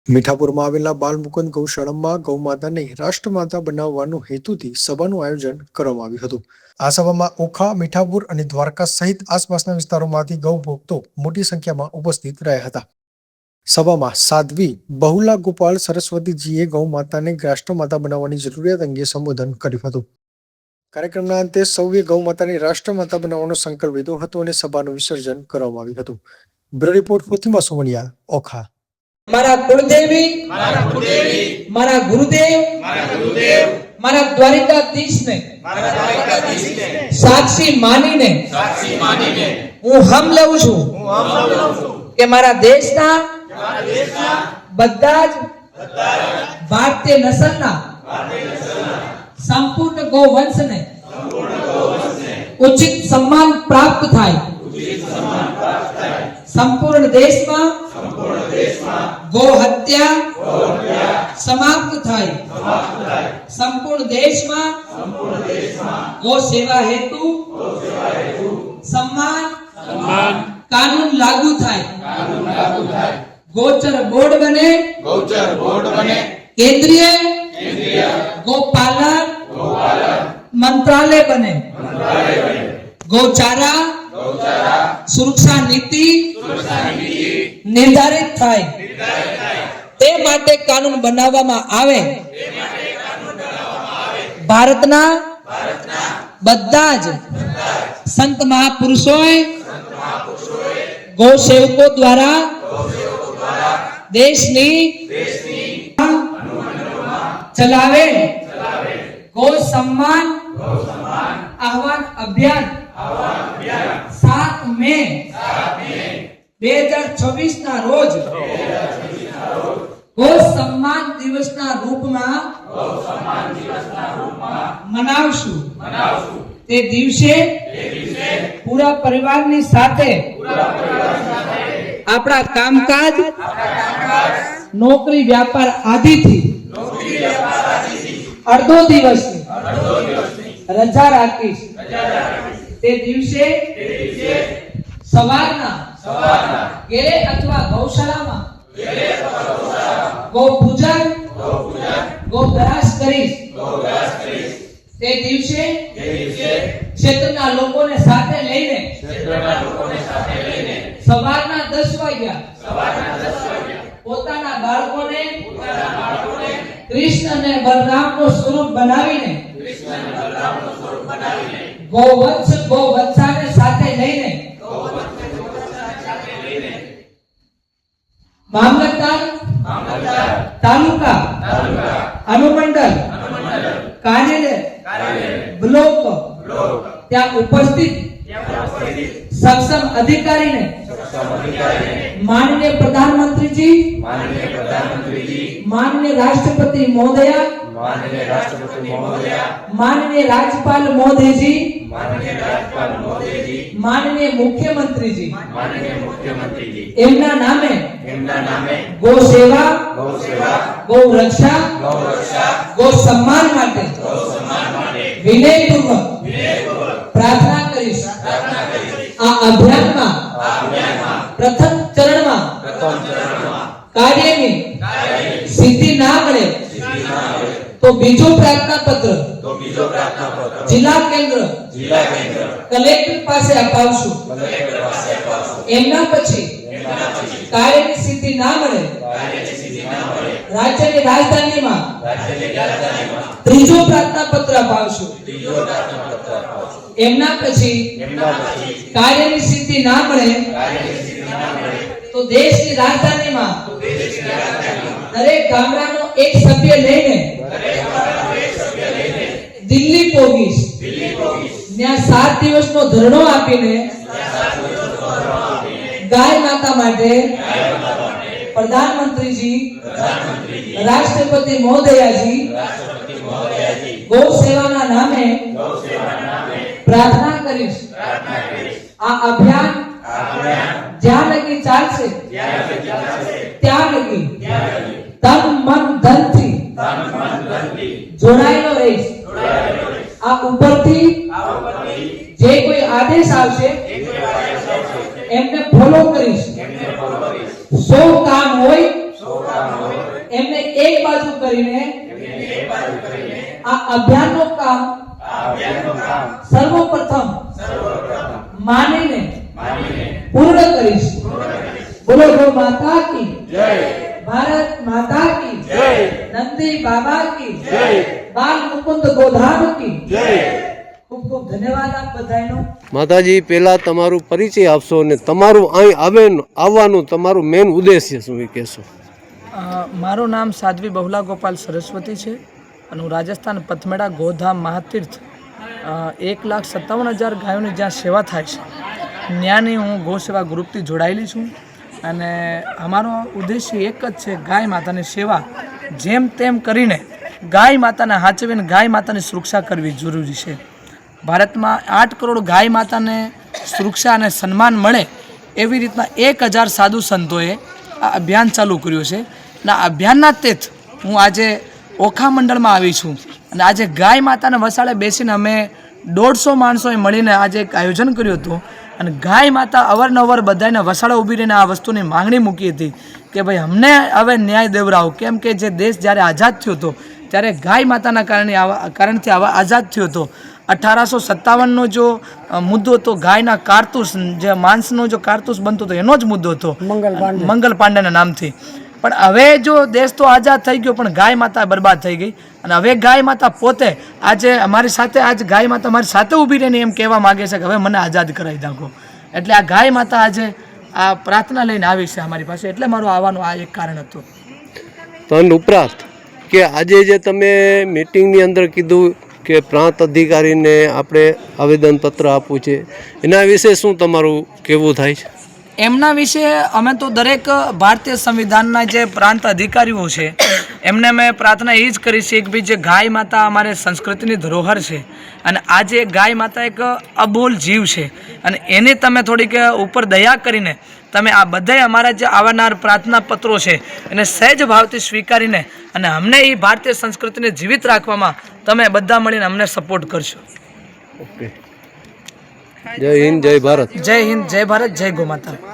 મીઠાપુરમાં આવેલા બાલમુકુંદ ગૌશાળામાં ગૌમાતાને રાષ્ટ્રમાતા બનાવવાનો હેતુથી સભાનું આયોજન કરવામાં આવ્યું હતું। આ સભામાં ઓખા, મીઠાપુર અને દ્વારકા સહિત આસપાસના વિસ્તારોમાંથી ગૌ ભક્તો મોટી સંખ્યામાં ઉપસ્થિત રહ્યા હતા। સભામાં સાધ્વી બહુલા ગોપાલ સરસ્વતીજીએ ગૌમાતાને રાષ્ટ્રમાતા બનાવવાની જરૂરિયાત અંગે સંબોધન કર્યું હતું। કાર્યક્રમના અંતે સૌએ ગૌમાતાને રાષ્ટ્રમાતા બનાવવાનો સંકલ્પ લીધો હતો અને સભાનું વિસર્જન કરવામાં આવ્યું હતું। Bureau report Fatima Somaniya, Okha. મારા કુળદેવી, મારા ગુરુદેવ, મારા દ્વારિકાધીશને સાક્ષી માનીને હું હમ લઉં છું કે મારા દેશના બધા જ ભારતીય નસલના સંપૂર્ણ ગૌવંશને ઉચિત સન્માન પ્રાપ્ત થાય। સંપૂર્ણ દેશમાં ગૌ હત્યા સમાપ્ત થાય। સંપૂર્ણ દેશમાં ગૌ સેવા હેતુ સન્માન કાનૂન લાગુ થાય। ગૌચર બોર્ડ બને કેન્દ્રીય ગૌપાલન મંત્રાલય બને। ગૌચારા સુરક્ષા નીતિ નિર્ધારિત થાય તે માટે કાનૂન બનાવવામાં આવે। ભારતના બધા જ સંત મહાપુરુષોએ ગૌ સેવકો દ્વારા દેશની ચલાવેલ ગૌ સન્માન આહ્વાન અભિયાન 7 મે 2026 ના રોજ ગૌ સન્માન દિવસના રૂપમાં મનાવશું। તે દિવસે પૂરા પરિવારની સાથે આપણા કામકાજ, નોકરી, વ્યાપાર આદિથી અડધો દિવસની રજા રાખીશ। તે દિવસે સવારના ઘેરે અથવા ગૌશાળામાં ગૌ પૂજન, ગૌ ગ્રાસ કરીશ। તે દિવસે ક્ષેત્રના લોકોને સાથે લઈને સવારના 10 વાગ્યા પોતાના બાળકોને કૃષ્ણ અને બલરામનું સ્વરૂપ બનાવીને ગૌવંશ ગૌવંશાને સાથે લઈને મામલતદાર તાલુકા અનુમંડળ કાર્યાલય બ્લોક ત્યાં ઉપસ્થિત સક્ષમ અધિકારીને માનનીય પ્રધાનમંત્રી જી, माननीय राष्ट्रपति महोदया, माननीय राज्यपाल महोदय जी, माननीय मुख्यमंत्री जी एमना नामे गौ सेवा, गौ रक्षा, गौ सम्मान माटे विनयपूर्वक प्रार्थना करीश। आ अभियान में प्रथम चरण में कार्य में सिद्धि ना मिले तो बीजो प्रार्थना पत्र जिला केंद्र कलेक्टर पासे अपावशु। एमना पछी कार्य की सिद्धि ना मिले राज्य की राजधानी में त्रीजो प्रार्थना पत्र अपावशु। एमना पछी कार्य की सिद्धि ना मिले तो देश की राजधानी में दरेक गामडानो एक सभ्य लईने दिल्ली पोगीश। ત્યાં 7 દિવસનો ધરણો આપીને ગાય માતા માટે પ્રધાનમંત્રી जी, રાષ્ટ્રપતિ મહોદયા जी ગૌ સેવાના નામે प्रार्थना करीश। आ अभियान જ્યાં લગી ચાલશે ત્યાં લગી તન મન ધનથી જોડાયેલો રહીશ। આ ઉપરથી જે કોઈ આદેશ આવશે એમને ફોલો કરીશ। 100 કામ હોય એમને એક બાજુ કરીને આ અભિયાનનું કામ સર્વપ્રથમ માનીને પૂર્ણ કરીશ. બોલો ગૌ માતા કી જય, ભારત માતા કી જય, નંદી બાબા કી જય, બાલ મુકુંદ ગોધામ કી જય. ખૂબ ખૂબ ધન્યવાદ આપ બધાનો. માતાજી, પહેલાં તમારું પરિચય આપશો અને તમારું અહીં આવવાનું તમારું મેન ઉદ્દેશ્ય શું એ કહેશો? મારું નામ સાધ્વી બહુલા ગોપાલ સરસ્વતી છે અને હું રાજસ્થાન પથમેડા ગોધામ મહાતીર્થ 1,57,000 ગાયોની જ્યાં સેવા થાય છે ત્યાંની હું ગૌ સેવા ગ્રુપથી જોડાયેલી છું. અને અમારો ઉદ્દેશ્ય એક જ છે, ગાય માતાની સેવા જેમ તેમ કરીને ગાય માતાને હાચવીને ગાય માતાની સુરક્ષા કરવી જરૂરી છે. ભારતમાં 8 કરોડ ગાય માતાને સુરક્ષા અને સન્માન મળે એવી રીતના 1,000 સાધુ સંતોએ આ અભિયાન ચાલુ કર્યું છે. અને આ અભિયાનના તેત હું આજે ઓખા મંડળમાં આવી છું અને આજે ગાય માતાને વસાડે બેસીને અમે 150 માણસોએ મળીને આજે એક આયોજન કર્યું હતું. અને ગાય માતા અવારનવાર બધાને વસાડે ઊભી રહીને આ વસ્તુની માંગણી મૂકી હતી કે ભાઈ અમને હવે ન્યાય દેવડાવો, કેમ કે જે દેશ જ્યારે આઝાદ થયો હતો ત્યારે ગાય માતાના કારણથી આઝાદ થયો હતો. 1857નો જો મુદ્દો હતો ગાયના કારતૂસ, જે માંસનો જો કારતૂસ બનતો હતો એનો જ મુદ્દો હતો મંગલ પાંડેના નામથી. પણ હવે જો દેશ તો આઝાદ થઈ ગયો પણ ગાય માતા બરબાદ થઈ ગઈ. અને હવે ગાય માતા પોતે આજે અમારી સાથે, આજ ગાય માતા અમારી સાથે ઊભી રહીને એમ કહેવા માગે છે કે હવે મને આઝાદ કરાવી નાખો. એટલે આ ગાય માતા આજે આ પ્રાર્થના લઈને આવી છે અમારી પાસે, એટલે મારું આવવાનું આ એક કારણ હતું. તન ઉપરાંત કે આજે જે તમે મિટિંગની અંદર કીધું કે પ્રાંત અધિકારીને આપણે આવેદનપત્ર આપવું છે, એના વિશે શું તમારું કહેવું થાય છે? એમના વિશે અમે તો દરેક ભારતીય સંવિધાનના જે પ્રાંત અધિકારીઓ છે એમને મેં પ્રાર્થના એ જ કરી છે કે ભાઈ જે ગાય માતા અમારે સંસ્કૃતિની ધરોહર છે અને આજે ગાય માતા એક અબોલ જીવ છે અને એને તમે થોડીક ઉપર દયા કરીને તમે આ બધાય અમારા જે આવનાર પ્રાર્થના પત્રો છે એને સહેજ ભાવથી સ્વીકારીને અને અમને એ ભારતીય સંસ્કૃતિને જીવિત રાખવામાં તમે બધા મળીને અમને સપોર્ટ કરશો. ઓકે. જય હિન્દ, જય ભારત. જય હિન્દ, જય ભારત, જય ગૌ માતા.